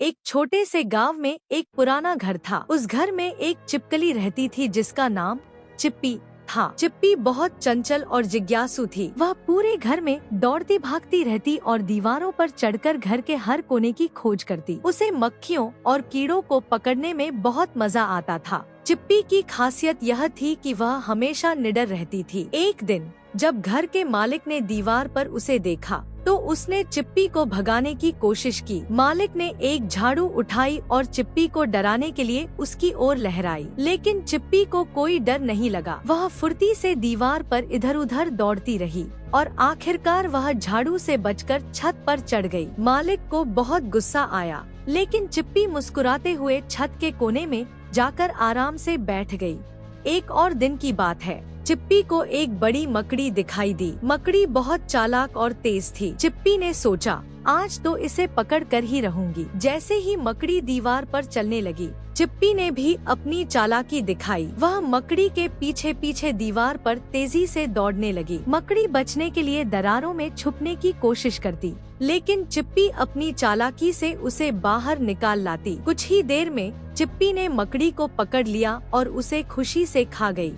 एक छोटे से गांव में एक पुराना घर था। उस घर में एक चिपकली रहती थी जिसका नाम चिप्पी था। चिप्पी बहुत चंचल और जिज्ञासु थी। वह पूरे घर में दौड़ती भागती रहती और दीवारों पर चढ़कर घर के हर कोने की खोज करती। उसे मक्खियों और कीड़ों को पकड़ने में बहुत मजा आता था। चिप्पी की खासियत यह थी कि वह हमेशा निडर रहती थी। एक दिन जब घर के मालिक ने दीवार पर उसे देखा तो उसने चिप्पी को भगाने की कोशिश की। मालिक ने एक झाड़ू उठाई और चिप्पी को डराने के लिए उसकी ओर लहराई, लेकिन चिप्पी को कोई डर नहीं लगा। वह फुर्ती से दीवार पर इधर उधर दौड़ती रही और आखिरकार वह झाड़ू से बचकर छत पर चढ़ गई। मालिक को बहुत गुस्सा आया, लेकिन चिप्पी मुस्कुराते हुए छत के कोने में जाकर आराम से बैठ गई। एक और दिन की बात है। चिप्पी को एक बड़ी मकड़ी दिखाई दी। मकड़ी बहुत चालाक और तेज थी। चिप्पी ने सोचा, आज तो इसे पकड़ कर ही रहूंगी। जैसे ही मकड़ी दीवार पर चलने लगी, चिप्पी ने भी अपनी चालाकी दिखाई। वह मकड़ी के पीछे पीछे दीवार पर तेजी से दौड़ने लगी। मकड़ी बचने के लिए दरारों में छुपने की कोशिश करती, लेकिन चिप्पी अपनी चालाकी से उसे बाहर निकाल लाती। कुछ ही देर में चिप्पी ने मकड़ी को पकड़ लिया और उसे खुशी से खा गई।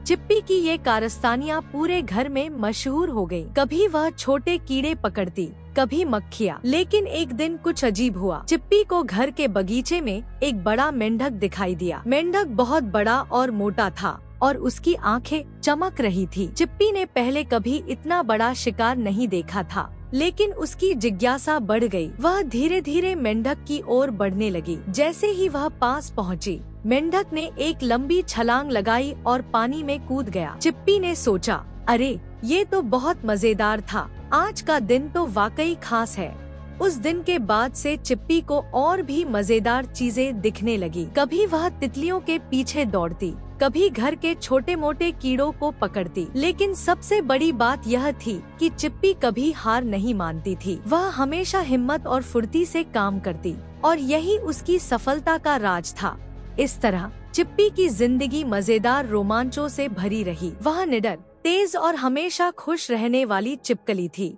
चिप्पी की ये कारस्तानियाँ पूरे घर में मशहूर हो गयी। कभी वह छोटे कीड़े पकड़ती, कभी मक्खियाँ। लेकिन एक दिन कुछ अजीब हुआ। चिप्पी को घर के बगीचे में एक बड़ा मेंढक दिखाई दिया। मेंढक बहुत बड़ा और मोटा था और उसकी आंखें चमक रही थी। चिप्पी ने पहले कभी इतना बड़ा शिकार नहीं देखा था, लेकिन उसकी जिज्ञासा बढ़ गई। वह धीरे धीरे मेंढक की ओर बढ़ने लगी। जैसे ही वह पास पहुंची, मेंढक ने एक लंबी छलांग लगाई और पानी में कूद गया। चिप्पी ने सोचा, अरे ये तो बहुत मजेदार था। आज का दिन तो वाकई खास है। उस दिन के बाद से चिप्पी को और भी मजेदार चीजें दिखने लगी। कभी वह तितलियों के पीछे दौड़ती, कभी घर के छोटे मोटे कीड़ों को पकड़ती। लेकिन सबसे बड़ी बात यह थी कि चिप्पी कभी हार नहीं मानती थी। वह हमेशा हिम्मत और फुर्ती से काम करती और यही उसकी सफलता का राज था। इस तरह चिप्पी की जिंदगी मजेदार रोमांचों से भरी रही। वह निडर, तेज और हमेशा खुश रहने वाली चिपकली थी।